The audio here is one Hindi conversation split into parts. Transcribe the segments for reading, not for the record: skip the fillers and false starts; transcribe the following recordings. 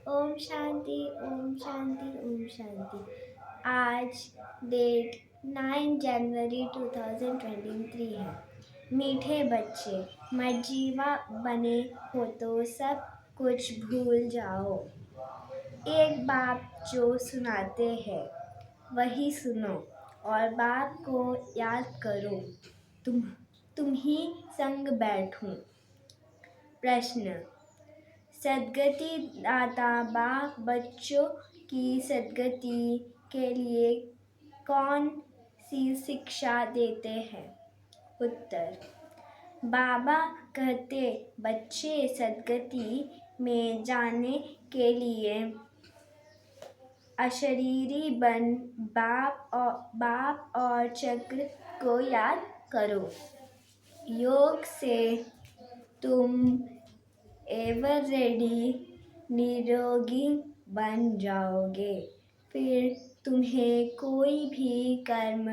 ओम शांति ओम शांति ओम शांति। आज डेट 9 जनवरी 2023 है। मीठे बच्चे, मर्जीवा बने हो तो सब कुछ भूल जाओ। एक बाप जो सुनाते हैं वही सुनो और बाप को याद करो। तुम ही संग बैठो। प्रश्न: सद्गति दाता बाप बच्चों की सद्गति के लिए कौन सी शिक्षा देते हैं? उत्तर: बाबा कहते बच्चे सद्गति में जाने के लिए अशरीरी बन बाप और चक्र को याद करो। योग से तुम एवर रेडी निरोगी बन जाओगे। फिर तुम्हें कोई भी कर्म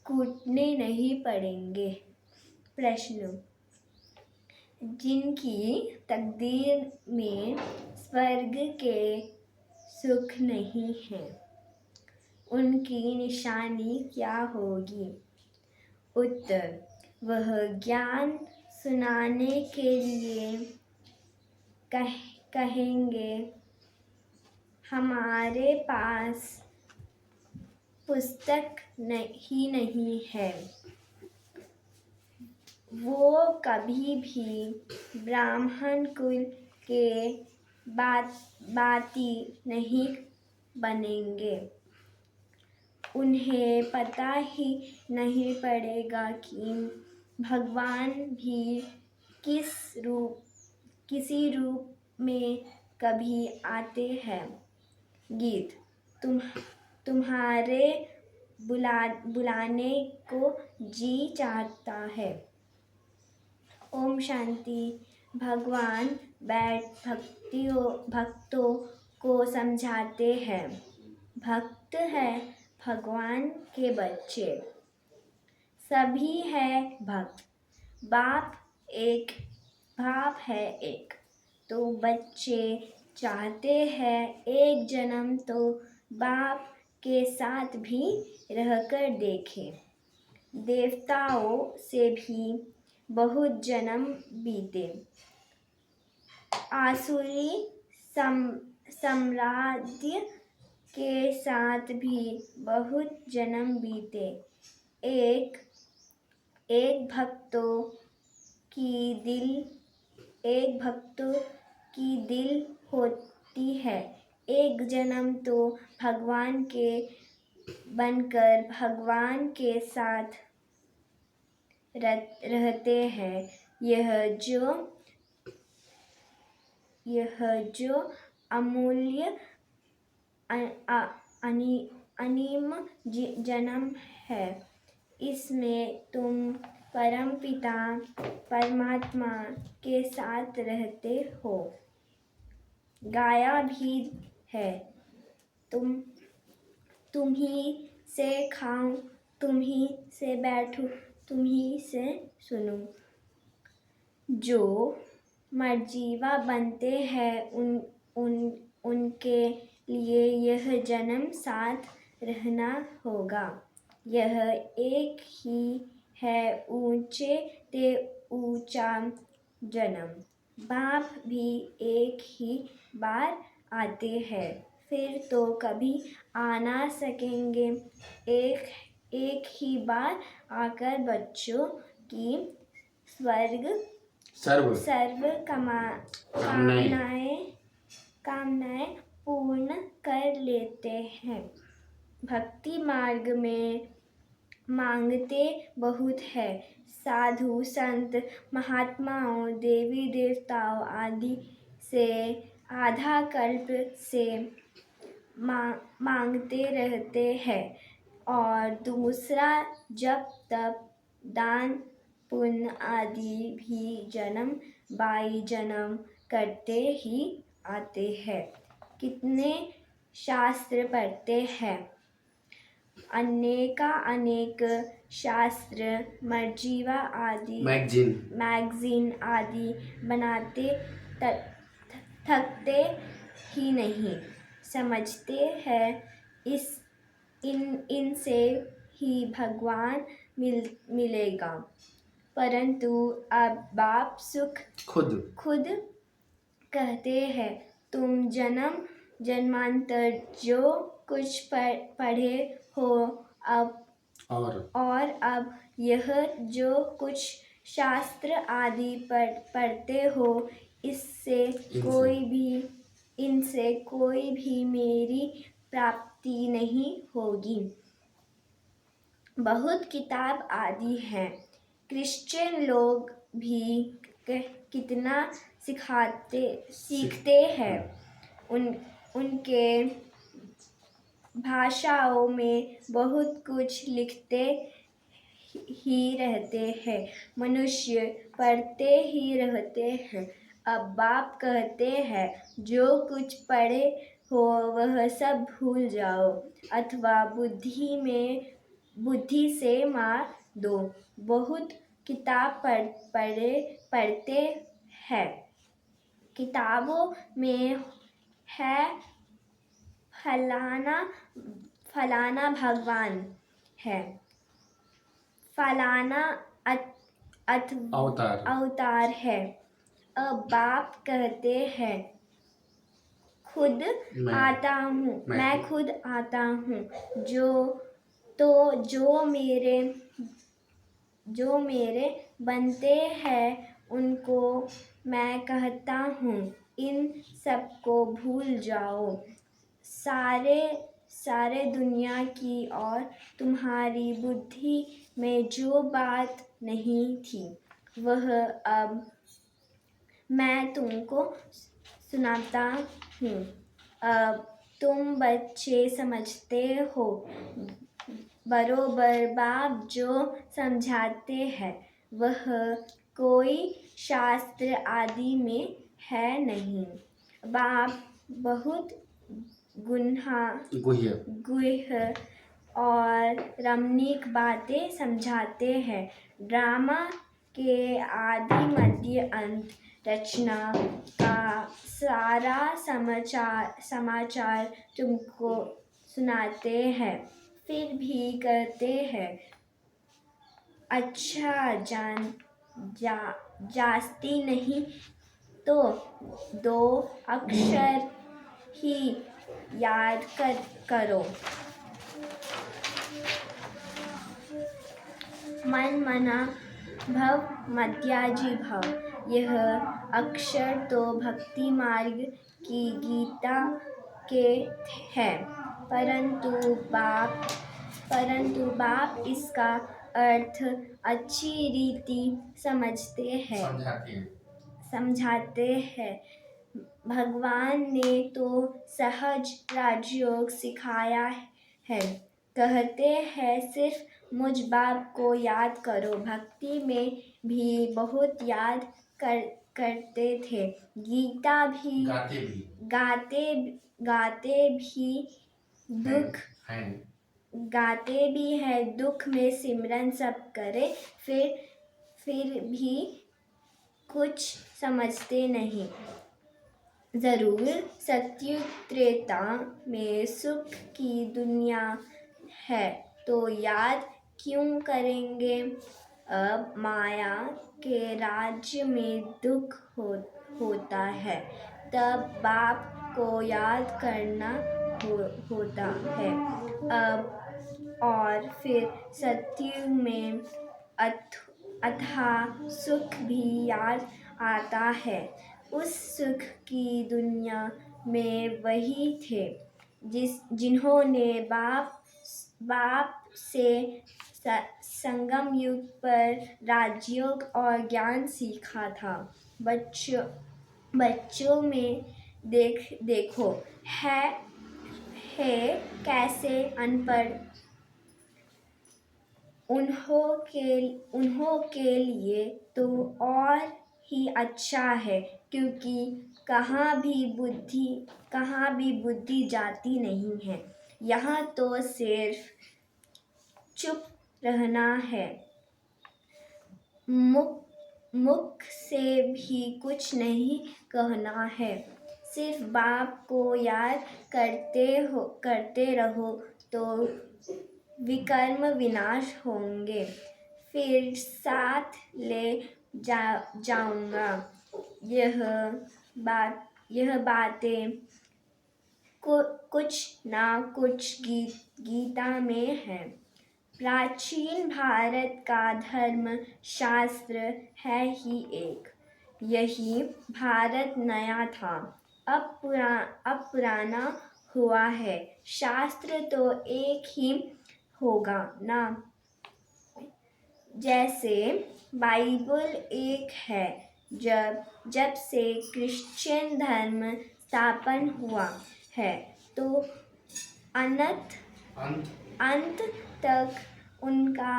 कूटने नहीं पड़ेंगे। प्रश्न: जिनकी तकदीर में स्वर्ग के सुख नहीं है उनकी निशानी क्या होगी? उत्तर: वह ज्ञान सुनाने के लिए कहेंगे हमारे पास पुस्तक ही नहीं है। वो कभी भी ब्राह्मण कुल के बाती नहीं बनेंगे। उन्हें पता ही नहीं पड़ेगा कि भगवान भी किसी रूप में कभी आते हैं। गीत: तुम्हारे बुलाने को जी चाहता है। ओम शांति। भगवान भक्तों को समझाते हैं। भक्त है भगवान के बच्चे। सभी है भक्त। बाप है एक। तो बच्चे चाहते हैं एक जन्म तो बाप के साथ भी रहकर देखें। देवताओं से भी बहुत जन्म बीते। आसुरी साम्राज्य के साथ भी बहुत जन्म बीते। एक भक्तों की दिल होती है। एक जन्म तो भगवान के बनकर भगवान के साथ रहते हैं। यह जो अमूल्य अनिम जन्म है इसमें तुम परमपिता परमात्मा के साथ रहते हो। गाया भी है तुम ही से खाऊं, तुम ही से बैठूं, तुम ही से सुनूं। जो मर्जीवा बनते हैं उनके लिए यह जन्म साथ रहना होगा। यह एक ही है ऊंचे ते ऊंचा जन्म। बाप भी एक ही बार आते हैं फिर तो कभी आ ना सकेंगे। एक ही बार आकर बच्चों की सर्व कामनाएं पूर्ण कर लेते हैं। भक्ति मार्ग में मांगते बहुत है। साधु संत महात्माओं देवी देवताओं आदि से आधा कल्प से मांगते रहते हैं और दूसरा जप तप दान पुण्य आदि भी जन्म बाई जन्म करते ही आते हैं। कितने शास्त्र पढ़ते हैं। अनेक शास्त्र मर्जीवा आदि मैगजीन आदि बनाते थकते ही नहीं समझते हैं। इनसे ही भगवान मिलेगा। परंतु अब बाप सुख खुद कहते हैं। तुम जन्म जन्मांतर जो कुछ पढ़े हो अब और अब यह जो कुछ शास्त्र आदि पढ़ते हो, इनसे कोई भी मेरी प्राप्ति नहीं होगी। बहुत किताब आदि हैं। क्रिश्चियन लोग भी कितना सीखते हैं। उनके भाषाओं में बहुत कुछ लिखते ही रहते हैं। मनुष्य पढ़ते ही रहते हैं। अब बाप कहते हैं जो कुछ पढ़े हो वह सब भूल जाओ अथवा बुद्धि से मार दो। बहुत किताब पढ़ते हैं। किताबों में है फलाना भगवान है, फलाना अवतार है। अब बाप कहते हैं मैं खुद आता हूँ। जो मेरे बनते हैं उनको मैं कहता हूँ इन सबको भूल जाओ। सारे दुनिया की और तुम्हारी बुद्धि में जो बात नहीं थी वह अब मैं तुमको सुनाता हूँ। अब तुम बच्चे समझते हो। बरोबर बाप जो समझाते हैं वह कोई शास्त्र आदि में है नहीं। बाप बहुत गुह्य और रमणीक बातें समझाते हैं। ड्रामा के आदि मध्य अंत रचना का सारा समाचार तुमको सुनाते हैं। फिर भी कहते हैं अच्छा जास्ती नहीं तो 2 अक्षर ही याद करो। मन मना भव मध्याजी भव। यह अक्षर तो भक्ति मार्ग की गीता के हैं। परंतु बाप इसका अर्थ अच्छी रीति समझाते हैं। भगवान ने तो सहज राजयोग सिखाया है। कहते हैं सिर्फ मुझ बाप को याद करो। भक्ति में भी बहुत याद करते थे। गीता भी गाते भी है। दुख में सिमरन सब करे। फिर भी कुछ समझते नहीं। जरूर सत्युग त्रेता में सुख की दुनिया है तो याद क्यों करेंगे। अब माया के राज्य में दुख होता है तब बाप को याद करना होता है। अब और फिर सत्युग में अथाह सुख भी याद आता है। उस सुख की दुनिया में वही थे जिन्होंने बाप से संगम युग पर राजयोग और ज्ञान सीखा था। बच्चों में देखो है कैसे अनपढ़। उन्हों के लिए तो और ही अच्छा है क्योंकि कहाँ भी बुद्धि जाती नहीं है। यहाँ तो सिर्फ चुप रहना है। मुख से भी कुछ नहीं कहना है। सिर्फ बाप को याद करते रहो तो विकर्म विनाश होंगे। फिर साथ ले जाऊंगा। यह बातें कुछ ना कुछ गीता में है। प्राचीन भारत का धर्म शास्त्र है ही एक। यही भारत नया था, अब पुराना हुआ है। शास्त्र तो एक ही होगा ना। जैसे बाइबल एक है। जब से क्रिश्चियन धर्म स्थापन हुआ है तो अंत तक उनका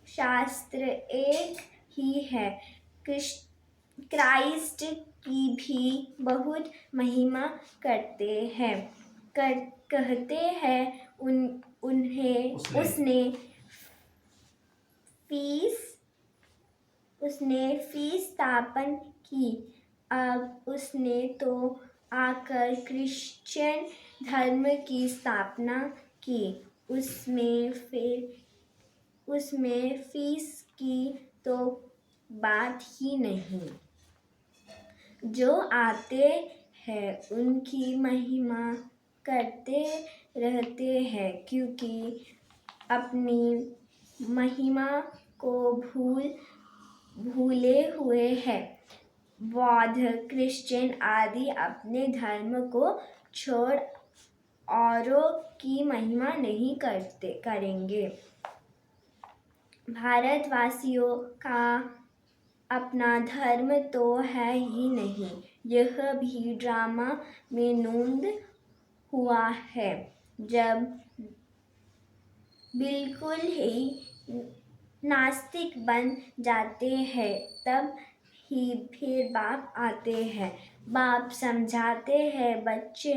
शास्त्र एक ही है। क्राइस्ट की भी बहुत महिमा करते हैं। कहते हैं उसने फीस स्थापन की। अब उसने तो आकर क्रिश्चियन धर्म की स्थापना की। उसमें फीस की तो बात ही नहीं। जो आते हैं उनकी महिमा करते रहते हैं, क्योंकि अपनी महिमा को भूले हुए हैं। बौद्ध, क्रिश्चियन आदि अपने धर्म को छोड़ औरों की महिमा नहीं करेंगे। भारतवासियों का अपना धर्म तो है ही नहीं। यह भी ड्रामा में नोंद हुआ है। जब बिल्कुल ही नास्तिक बन जाते हैं तब ही फिर बाप आते हैं। बाप समझाते हैं। बच्चे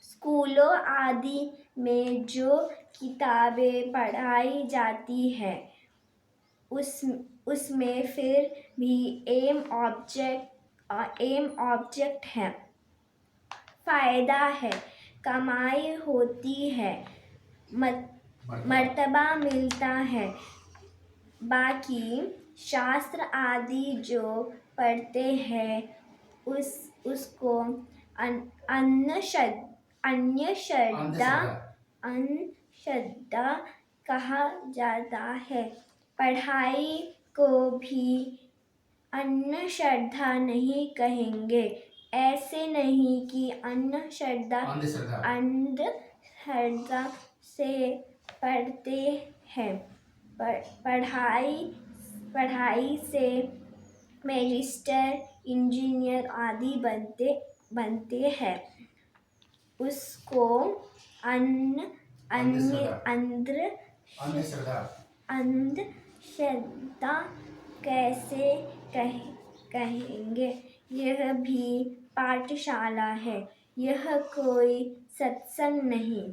स्कूलों आदि में जो किताबें पढ़ाई जाती है उसमें फिर भी एम ऑब्जेक्ट है, फायदा है, कमाई होती है, मर्तबा मिलता है। बाकी शास्त्र आदि जो पढ़ते हैं उसको अंधश्रद्धा कहा जाता है। पढ़ाई को भी अंधश्रद्धा नहीं कहेंगे। ऐसे नहीं कि अंधश्रद्धा से पढ़ते हैं। पढ़ाई से मैजिस्टर, इंजीनियर आदि बनते हैं। उसको अंधश्रद्धा कैसे कहेंगे। यह भी पाठशाला है, यह कोई सत्संग नहीं।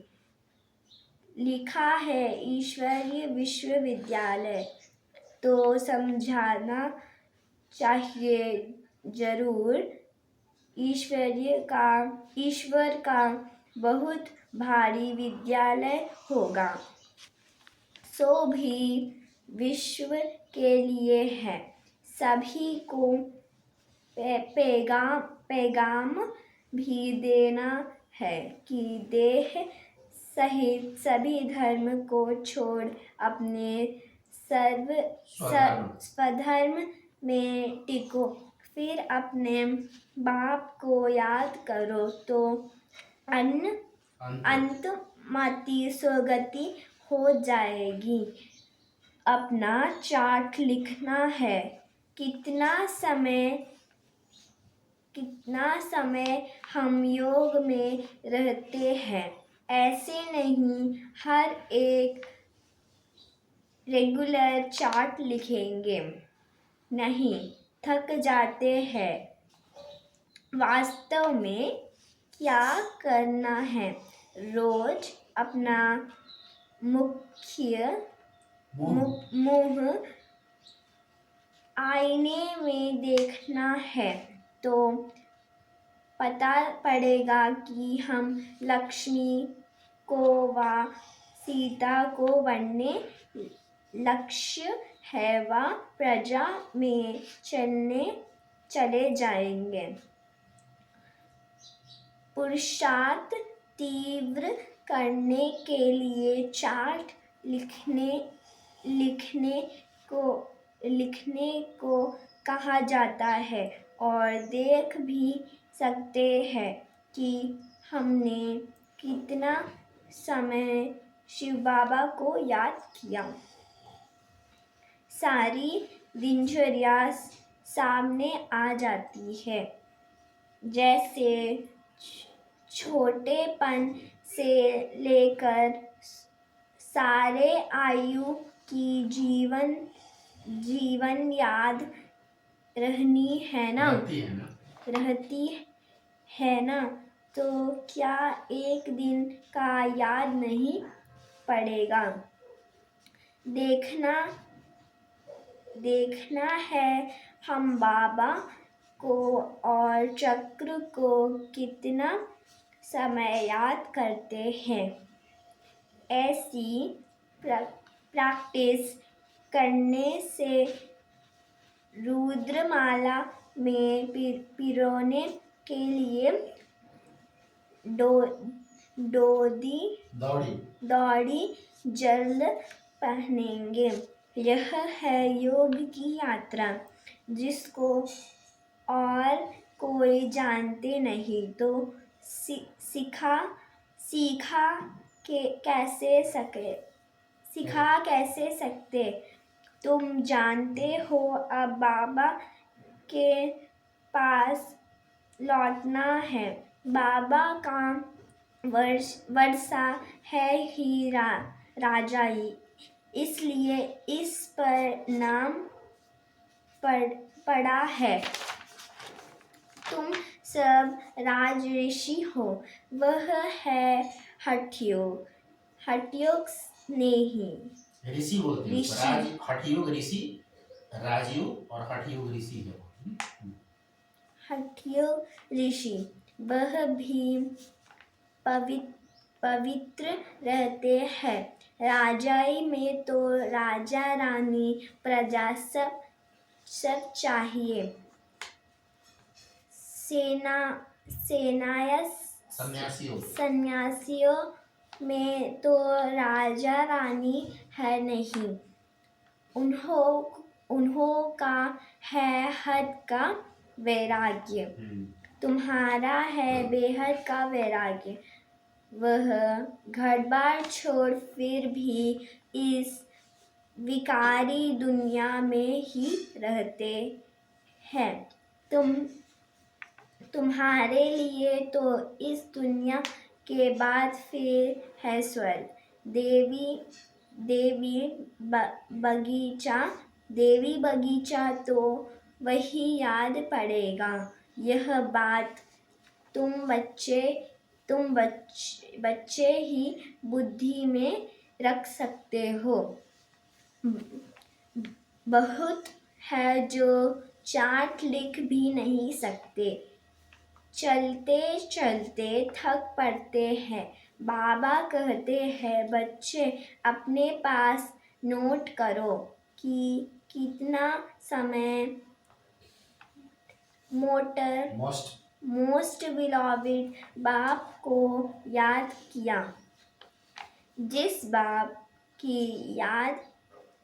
लिखा है ईश्वरीय विश्वविद्यालय, तो समझाना चाहिए जरूर। ईश्वर का बहुत भारी विद्यालय होगा। सो भी विश्व के लिए है। सभी को पैगाम भी देना है कि देह सहित सभी धर्म को छोड़ अपने स्वधर्म में टिको। फिर अपने बाप को याद करो तो अंत मति स्वगति हो जाएगी। अपना चार्ट लिखना है। कितना समय हम योग में रहते हैं। ऐसे नहीं हर एक रेगुलर चार्ट लिखेंगे, नहीं थक जाते हैं। वास्तव में क्या करना है, रोज अपना मुंह आईने में देखना है तो पता पड़ेगा कि हम लक्ष्मी को व सीता को बनने लक्ष्य है व प्रजा में चले जाएंगे। पुरुषार्थ तीव्र करने के लिए चार्ट लिखने को कहा जाता है और देख भी सकते हैं कि हमने कितना समय शिव बाबा को याद किया। सारी दिनचर्या सामने आ जाती है, जैसे छोटेपन से लेकर सारे आयु की जीवन याद रहती है ना, तो क्या एक दिन का याद नहीं पड़ेगा। देखना है हम बाबा को और चक्र को कितना समय याद करते हैं। ऐसी प्रैक्टिस करने से रुद्रमाला में पिरोने के लिए दौड़ी जल्द पहनेंगे। यह है योग की यात्रा, जिसको और कोई जानते नहीं तो सिखा कैसे सकते। तुम जानते हो अब बाबा के पास लौटना है। बाबा का वर्षा है ही राजाई, इसलिए इस पर नाम पड़ा है। तुम सब राजऋषि हो, वह है हठयोग नहीं ऋषि बोलते हैं। हठयोग ऋषि, राजयोग और हठयोग ऋषि है। हठयोग ऋषि वह भी पवित्र रहते हैं। राजाई में तो राजा रानी प्रजा सब चाहिए। सन्यासियों में तो राजा रानी है नहीं, उन्हों का है हद का वैराग्य। तुम्हारा है बेहद का वैराग्य। वह घर-बार छोड़ फिर भी इस विकारी दुनिया में ही रहते हैं। तुम्हारे लिए तो इस दुनिया के बाद फिर है स्वर्ग। देवी बगीचा तो वही याद पड़ेगा। यह बात तुम बच्चे ही बुद्धि में रख सकते हो। बहुत है जो चार्ट लिख भी नहीं सकते। चलते चलते थक पड़ते हैं। बाबा कहते हैं, बच्चे अपने पास नोट करो कि कितना समय मोस्ट बिलोवेड बाप को याद किया। जिस बाप की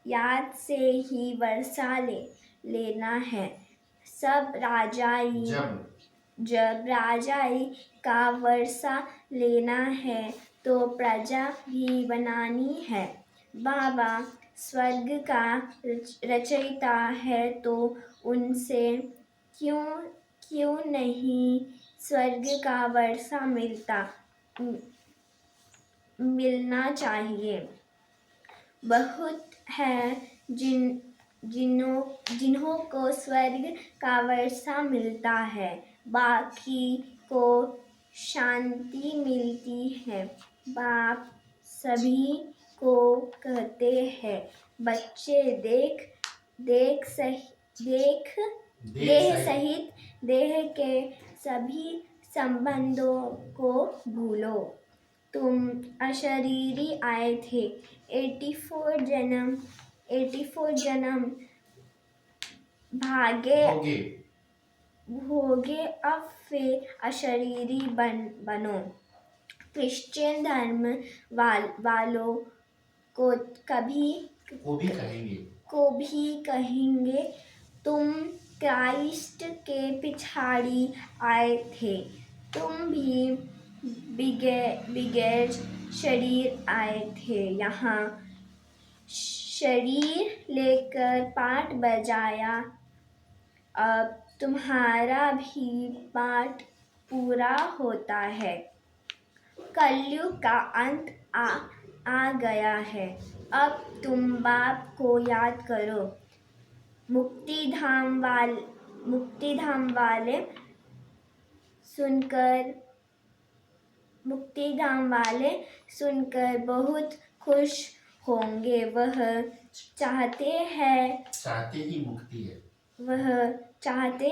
याद से ही वर्षा लेना है। जब राजाई का वर्षा लेना है तो प्रजा भी बनानी है। बाबा स्वर्ग का रचयिता है तो उनसे क्यों नहीं स्वर्ग का वर्षा मिलना चाहिए। बहुत है जिन्हों को स्वर्ग का वर्षा मिलता है, बाकी को शांति मिलती है। बाप सभी को कहते हैं, बच्चे देख देह सहित देह के सभी संबंधों को भूलो। तुम अशरीरी आए थे, 84 जन्म भागे भोगे, अब फिर अशरीरी बनो। क्रिश्चियन धर्म वालों को भी कहेंगे, तुम क्राइस्ट के पिछाड़ी आए थे, तुम भी बिगैर शरीर आए थे, यहाँ शरीर लेकर पाठ बजाया, अब तुम्हारा भी पाठ पूरा होता है। कलयुग का अंत आ गया है, अब तुम बाप को याद करो। मुक्तिधाम वाले सुनकर बहुत खुश होंगे। वह चाहते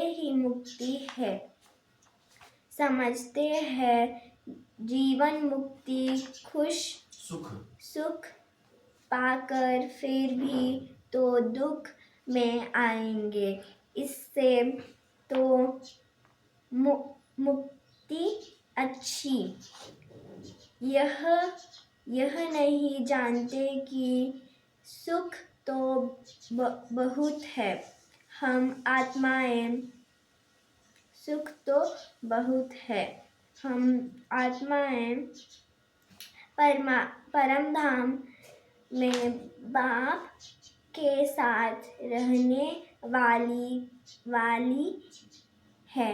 ही मुक्ति है, समझते हैं जीवन मुक्ति, सुख पाकर फिर भी तो दुख में आएंगे। इससे तो मुक्ति अच्छी। यह नहीं जानते कि सुख तो बहुत है, हम आत्माएं। सुख तो बहुत है, हम आत्माएं परमधाम में बाप के साथ रहने वाली है,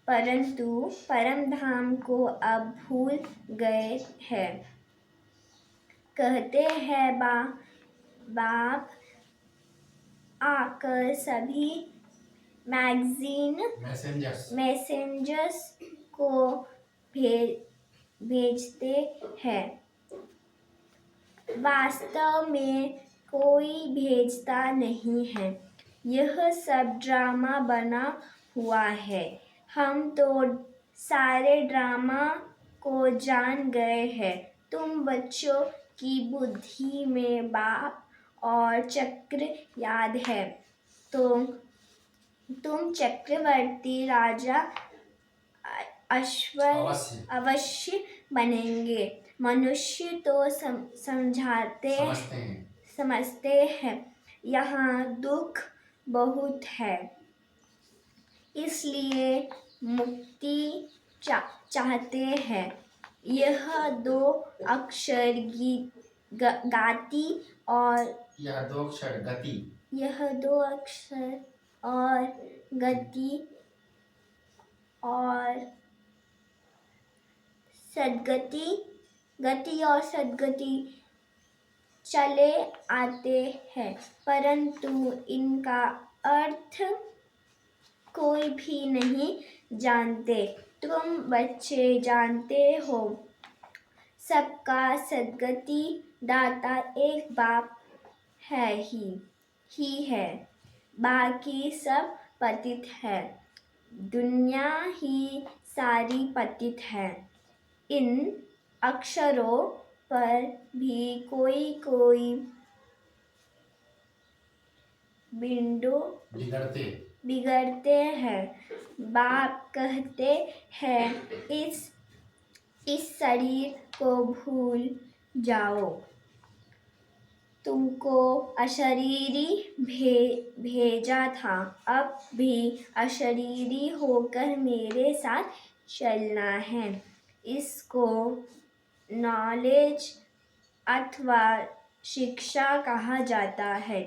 परंतु परमधाम को अब भूल गए हैं। कहते हैं बाप आकर सभी मैसेंजर्स को भेजते हैं, वास्तव में कोई भेजता नहीं है, यह सब ड्रामा बना हुआ है। हम तो सारे ड्रामा को जान गए हैं। तुम बच्चों की बुद्धि में बाप और चक्र याद है, तो तुम चक्रवर्ती राजा अवश्य बनेंगे। मनुष्य तो समझते हैं यहाँ दुख बहुत है, इसलिए मुक्ति चाहते हैं। यह 2 अक्षर गति और सद्गति चले आते हैं, परंतु इनका अर्थ कोई भी नहीं जानते। तुम बच्चे जानते हो, सबका सद्गति दाता एक बाप ही है, बाकी सब पतित है। दुनिया ही सारी पतित है। इन अक्षरों पर भी कोई बिगड़ते हैं। बाप कहते हैं इस शरीर को भूल जाओ, तुमको अशरीरी भेजा था, अब भी अशरीरी होकर मेरे साथ चलना है। इसको नॉलेज अथवा शिक्षा कहा जाता है।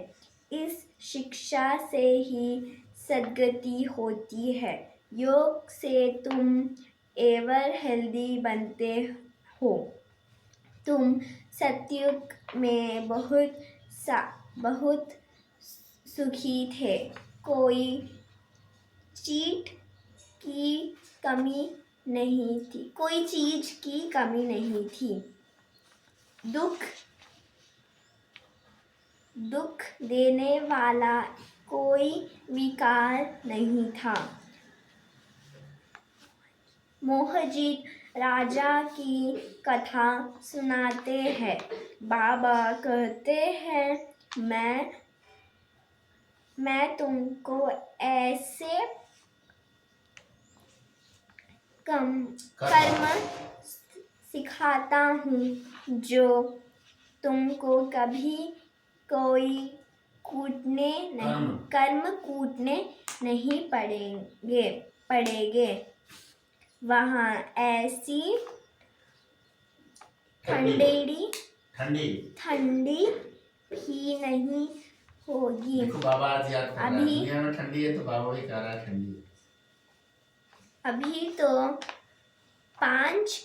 इस शिक्षा से ही सद्गति होती है। योग से तुम एवर हेल्दी बनते हो। तुम सतयुग में बहुत सुखी थे, कोई चीज की कमी नहीं थी। दुख देने वाला कोई विकार नहीं था। मोहजित राजा की कथा सुनाते हैं। बाबा कहते हैं, मैं तुमको ऐसे कर्म सिखाता हूँ जो तुमको कभी कोई कर्म कूटने नहीं पड़ेंगे। वहाँ ऐसी ठंडी भी नहीं होगी। देखो बाबा आज याद कर रहा है, दुनिया में ठंडी है तो बाबा भी कह रहा है ठंडी। अभी तो 5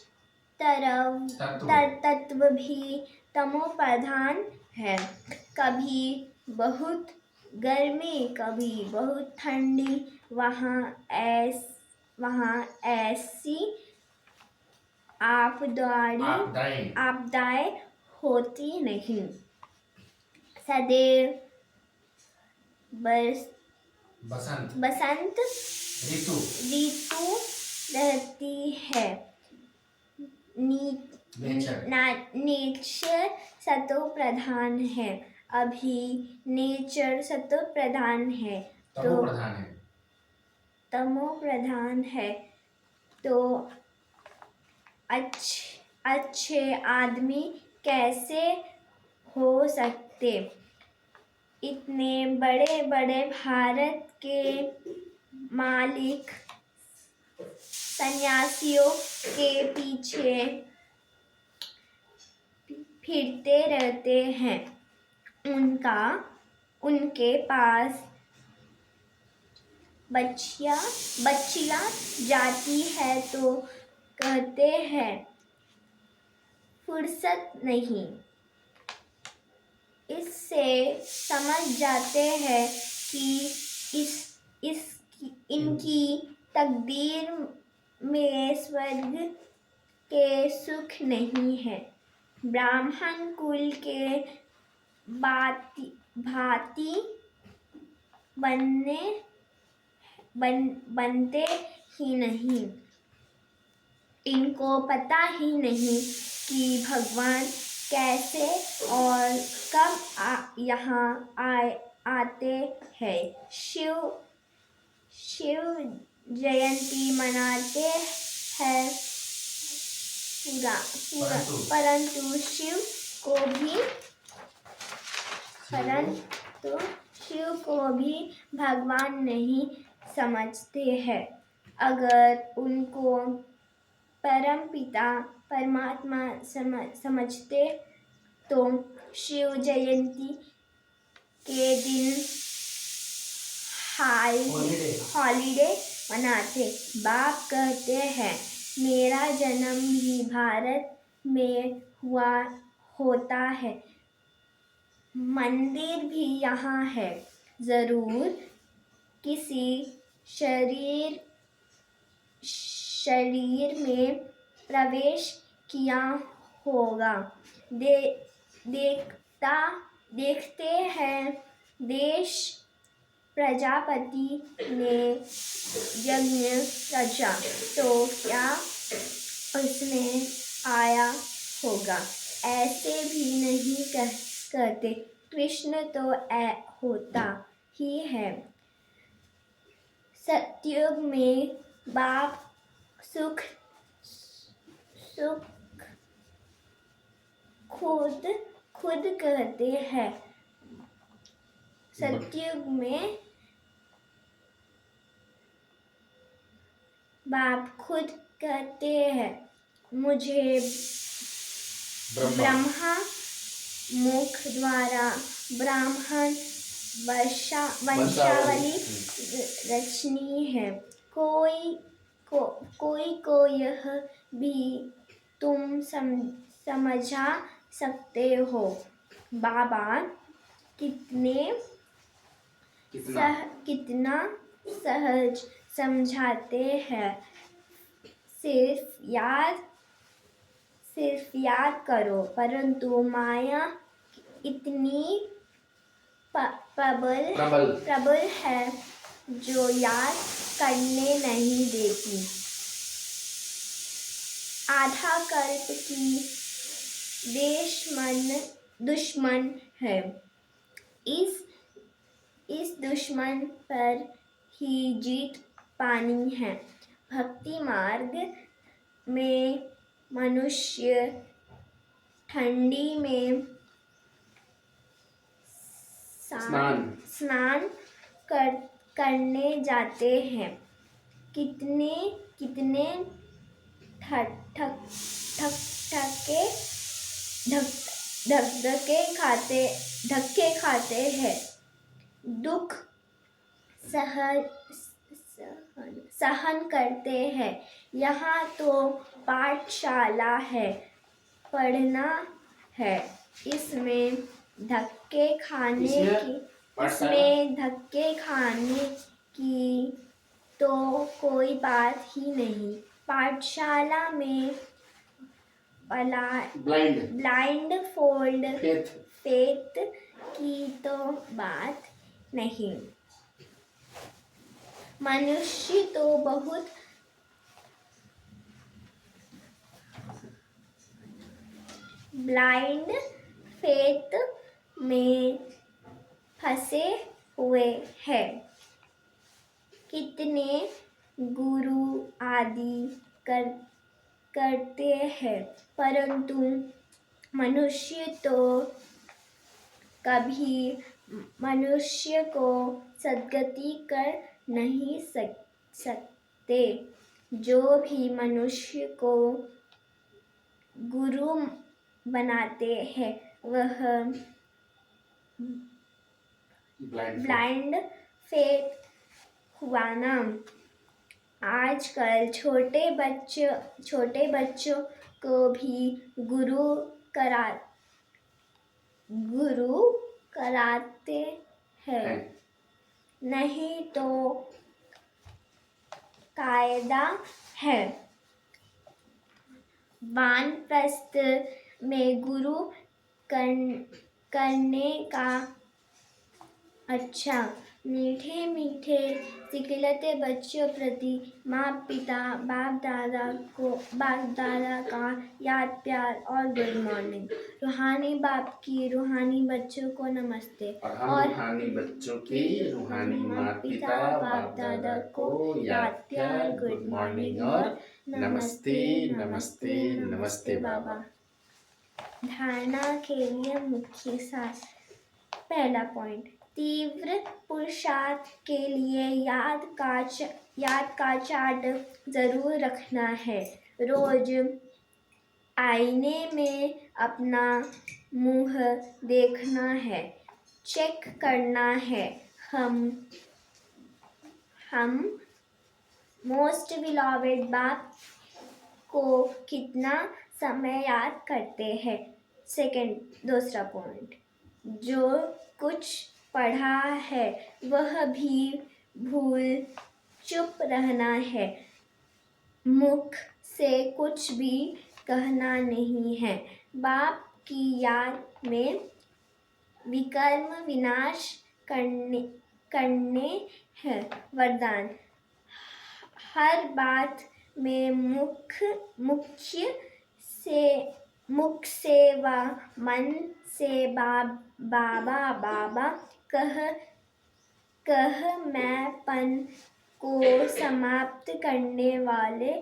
तत्व भी तमो प्रधान है। कभी बहुत गर्मी, कभी बहुत ठंडी। वहाँ ऐसी आपदाएं होती नहीं। सदैव बसंत ऋतु रहती है। नेचर सतो प्रधान है। अभी नेचर सतो प्रधान है, तमो प्रधान है तो अच्छे आदमी कैसे हो सकते। इतने बड़े बड़े भारत के मालिक सन्यासियों के पीछे फिरते रहते हैं। उनके पास बच्चियां जाती है तो कहते हैं फुर्सत नहीं। इससे समझ जाते हैं कि इनकी तकदीर में स्वर्ग के सुख नहीं है। ब्राह्मण कुल के भांति बनते ही नहीं। इनको पता ही नहीं कि भगवान कैसे और कब यहाँ आते हैं। शिव जयंती मनाते हैं परंतु शिव को भी भगवान नहीं समझते हैं। अगर उनको परम पिता परमात्मा समझते तो शिव जयंती के दिन हॉलीडे मनाते। बाप कहते हैं, मेरा जन्म भी भारत में होता है, मंदिर भी यहाँ है। जरूर किसी शरीर में प्रवेश किया होगा। देखते हैं देश प्रजापति ने यज्ञ रचा तो क्या उसमें आया होगा। ऐसे भी नहीं कहते। कृष्ण तो होता ही है। सतयुग में बाप सुख खुद कहते हैं। सतयुग में बाप खुद कहते हैं, मुझे ब्रह्मा मुख द्वारा ब्राह्मण वंशावली रचनी है। कोई को यह भी तुम समझा सकते हो। बाबा कितना सहज समझाते हैं। सिर्फ याद करो। परंतु माया इतनी प्रबल है जो याद करने नहीं देती। आधा कल्प की दुश्मन है। इस दुश्मन पर ही जीत पानी है। भक्ति मार्ग में मनुष्य ठंडी में स्नान करने जाते हैं। कितने धक्के खाते हैं। दुख सहन करते हैं। यहाँ तो पाठशाला है, पढ़ना है। इसमें धक्के खाने की तो कोई बात ही नहीं। पाठशाला में ब्लाइंड फोल्ड फेथ की तो बात नहीं। मनुष्य तो बहुत ब्लाइंड फेथ में फंसे हुए हैं। कितने गुरु आदि करते हैं, परंतु मनुष्य तो कभी मनुष्य को सद्गति कर नहीं सकते। जो भी मनुष्य को गुरु बनाते हैं वह ब्लाइंड फेथ हुआ ना। आजकल छोटे बच्चों को भी गुरु कराते हैं। नहीं तो कायदा है। वानप्रस्थ में गुरु करने का अच्छा। मीठे सिखलते बच्चों प्रति माँ पिता बाप दादा का याद प्यार और गुड मॉर्निंग। रूहानी बाप की रूहानी बच्चों को नमस्ते। और रूहानी बच्चों की रूहानी माँ पिता बाप दादा को याद प्यार गुड मॉर्निंग और नमस्ते नमस्ते नमस्ते बाबा। धारणा के लिए मुख्य सार। पहला पॉइंट, तीव्र पुरुषार्थ के लिए याद का चार्ट जरूर रखना है। रोज आईने में अपना मुंह देखना है, चेक करना है हम मोस्ट बिलोवेड बाप को कितना समय याद करते हैं। दूसरा पॉइंट, जो कुछ पढ़ा है वह भी भूल चुप रहना है। मुख से कुछ भी कहना नहीं है। बाप की याद में विकर्म विनाश करने हैं वरदान। हर बात में मुख से व मन से बाबा कह मैंपन को समाप्त करने वाले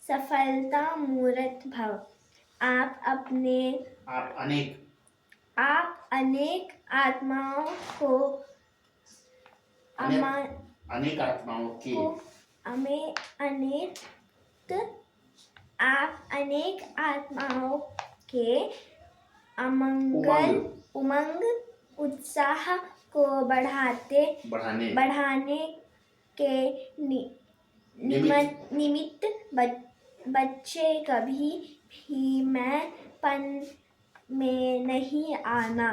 सफलता मूर्त भव। आप अनेक आत्माओं के उमंग उत्साह को बढ़ाने के निमित्त बच्चे कभी भी मैंपन में नहीं आना।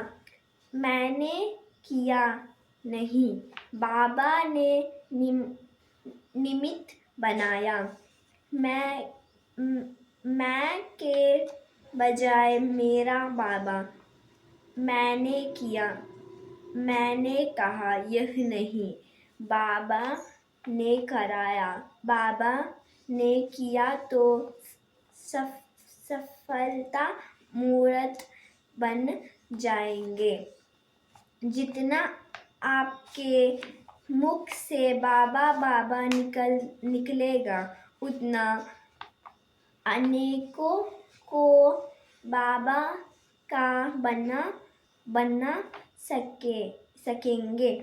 मैंने किया नहीं, बाबा ने निमित्त बनाया। मैं के बजाय मेरा बाबा। मैंने किया, मैंने कहा यह नहीं, बाबा ने कराया। बाबा ने किया तो सफलता मूर्त बन जाएंगे। जितना आपके मुख से बाबा बाबा निकलेगा, उतना अनेकों को बाबा का बना सकेंगे।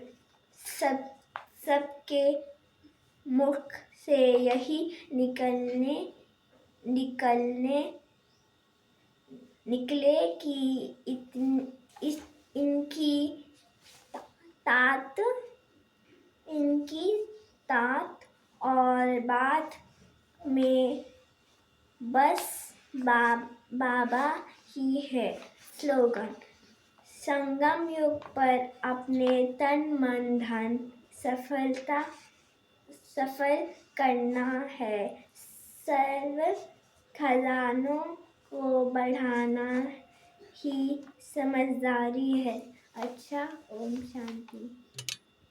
सबके मुख से यही निकले कि इनकी तात और बात में बस बाबा ही है। स्लोगन: संगम युग पर अपने तन मन धन सफल करना है। सर्व खजानों को बढ़ाना ही समझदारी है। अच्छा, ओम शांति।